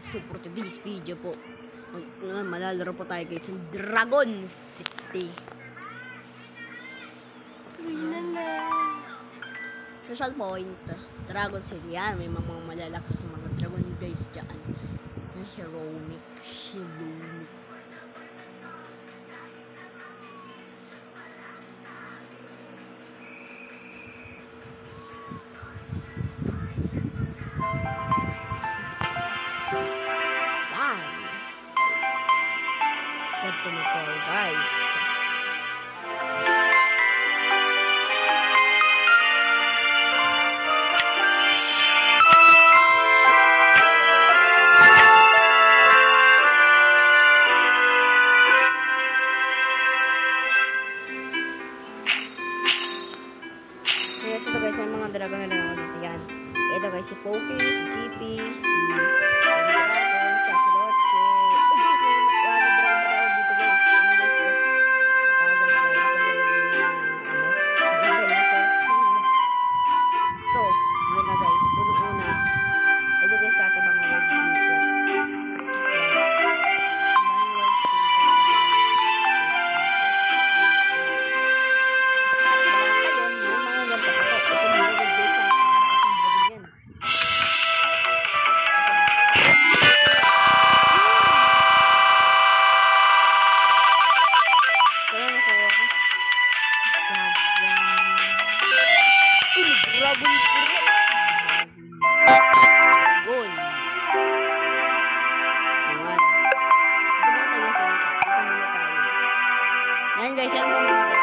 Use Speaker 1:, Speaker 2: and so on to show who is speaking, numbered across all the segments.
Speaker 1: So for today's video po, malalaro po tayo guys ng Dragon City. Social point, Dragon City yan. May mga malalakas na mga dragon guys dyan. Heroic. What do we call guys? Yes, ito guys, may mga dragon na lang dito yan. Ito guys, si Poki, si GP, si Dragon, si Loche. Guys, may mga dragon pa daw dito guys. Ano guys, so, yun na guys, unang-una. Ito guys, sa ating mga word dito. Ayan guys, yan mga dragon,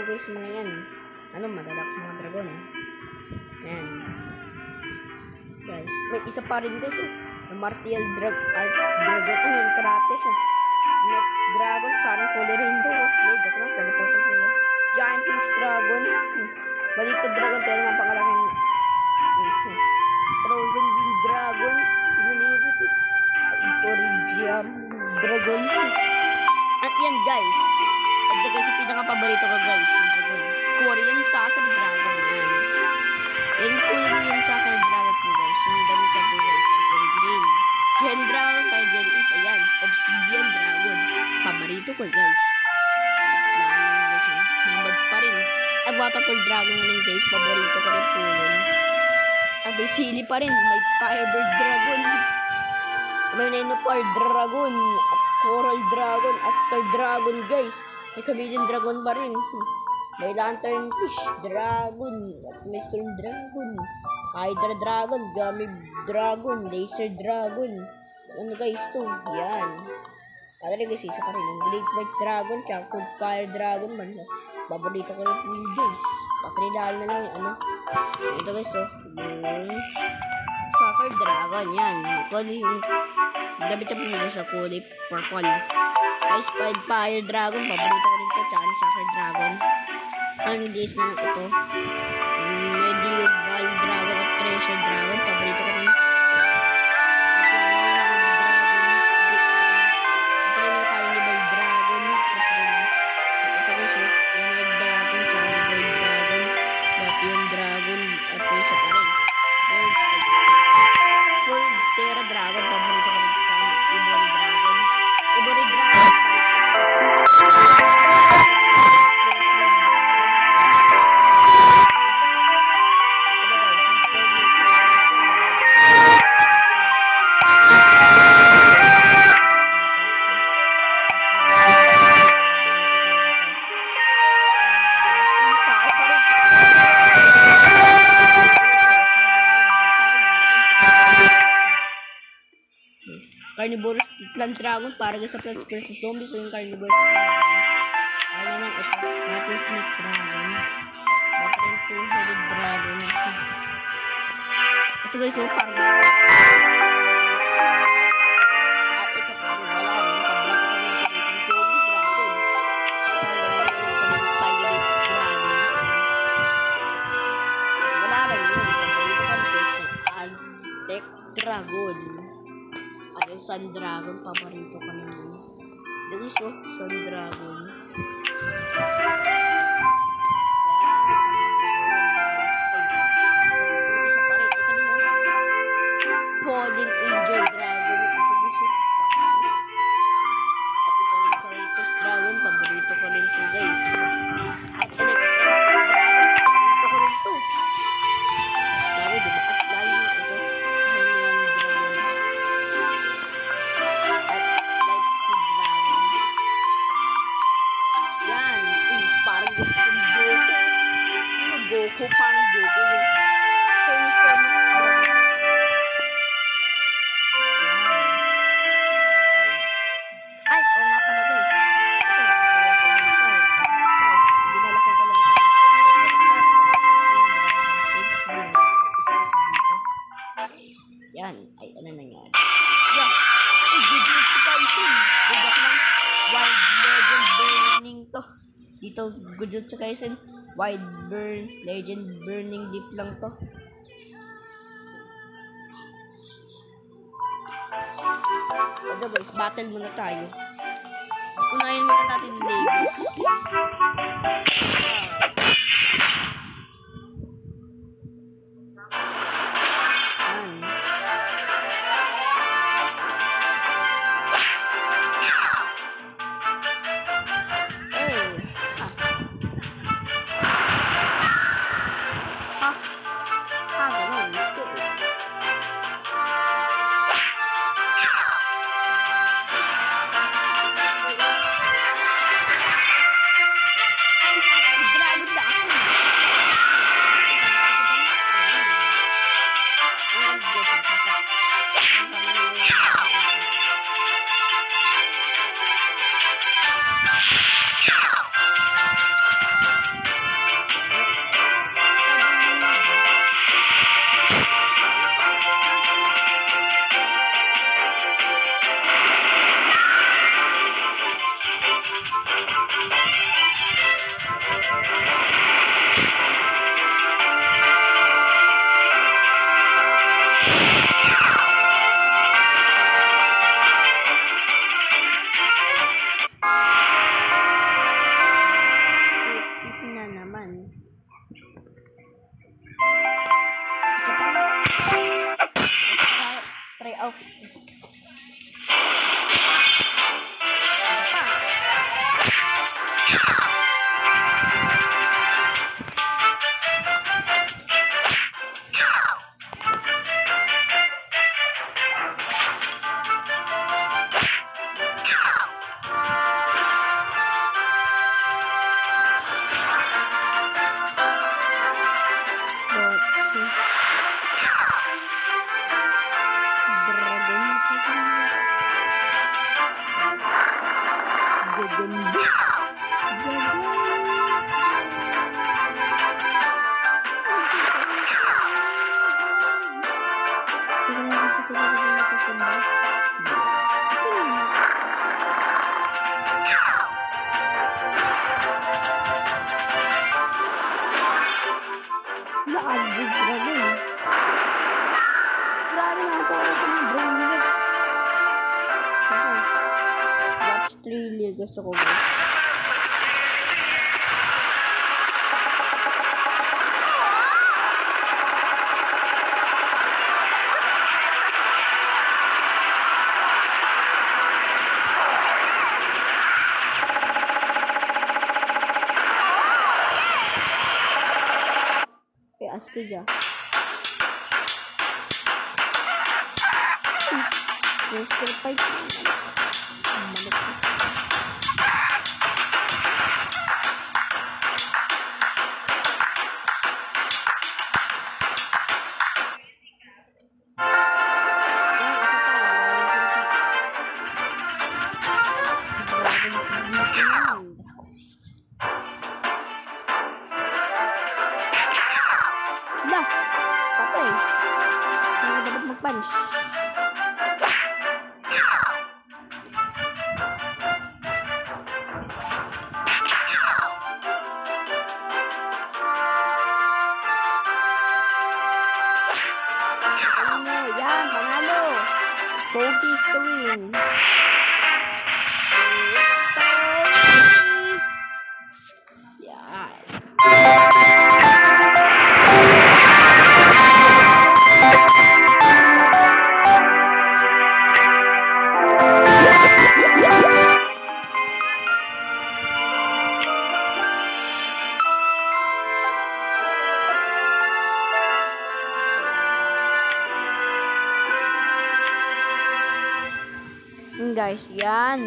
Speaker 1: guys, mga yan. Ano, madalakas mga dragon. Ayan. Guys, may isa pa rin guys, Martial Arts Dragon. Ayan, karate. Next Dragon, parang kulay rainbow. Joke lang, kulay po ito. Giant Wings Dragon. Balitad Dragon, pero napakalaking Frozen Wind Dragon. Tingnan guys, Origam Dragon. At yan guys, ito guys, yung pinaka-paborito ko guys, yung dragon. Korean Sacred Dragon. Yan. Korean Sacred Dragon po guys. Yung damit ka po guys, Aqua Green. Jelly Dragon, tayo Jelly is, ayan, Obsidian Dragon. Paborito ko guys. Number pa rin. Ang Waterfall Dragon na rin guys, paborito ko rin po yun. Ang may sili pa rin, may Firebird Dragon. May Nenopar Dragon, at Coral Dragon, at Star Dragon guys. May Chameleon Dragon pa rin. May Lanternfish Dragon, at may Storm Dragon, Hydra Dragon, Gummy Dragon, Laser Dragon. Ano guys to? Yan. Ano rin guys, isa pa rin. Yung Great White Dragon, Charcoal Fire Dragon man. Paborito ko rin po yung guys. Patrinal na lang yung ano. Ito guys, yung Sacred Dragon. Yan. Yung damit siya po sa kulay purple. Ice Fire Dragon. Paborito ko rin ito. Tsaka yung Sacred Dragon. Ang guys na lang ito. Medieval Dragon at Treasure Dragon. Paborito ko rin. Dragon, paborito ko rin ito. Ivory Dragon. Ivory Dragon. Carnivorous Plant Dragon para sa Plants vs Zombies. So yung Carnivorous Dragon. Ano lang ito? Battle Snake Dragon. Battle Two-Headed Dragon. Ito guys, so parang at ito pa rin. Wala rin. Paborito ko rin ito. Zombie Dragon. Ito ng Pirates Dragon. Wala rin. Paborito ko rin ito. Aztec Dragon. Sun Sun Dragon, paborito ko naman. Guys, oh, Sun Dragon. Fallen Angel Dragon. Ito gusto. At ito rin Kratos Dragon. Paborito ko rin ito, guys. At Electric Dragon. Paborito ko rin ito. Grabe, diba? At lalo ito. Helium Dragon. At Lightspeed Dragon. Yan. Uy, parang gusto ng Goku. Ano, Goku? Parang Goku yun. Phoenix Dragon. Ay, oo nga pala guys. Ito, nakuha ko lang ito. Dinalaki ko lang ito. Isa-isa dito. Yan. Ay, ano nangyari? Yan. Ay, Jujutsu Kaisen. Bigak lang. Wild Legend Burning to. Dito, Jujutsu Kaisen. Legend Burning Deep lang to. Ito guys, battle muna tayo. Unahin muna natin ladies. Ganun. Let's go. Try out. Gusto ko guys. Astig ah. Monster fight. Patay. Hindi dapat mag-punch. to win. Yan. Guys, yan.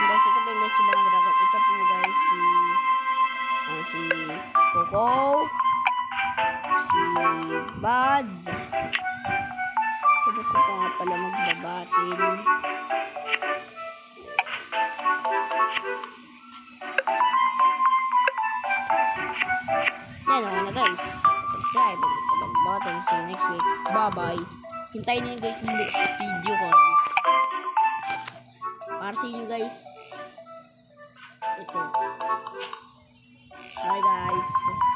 Speaker 1: Guys, ito po yung next mga dragon. Ito po guys si Coco, si Bad. Ito ko pa nga pala magbabatin. Yan ako na guys. Subscribe, like button. See you next week. Bye bye. Hintayin niyo guys yung next video ko. Para sa inyo guys. Ito. Bye guys.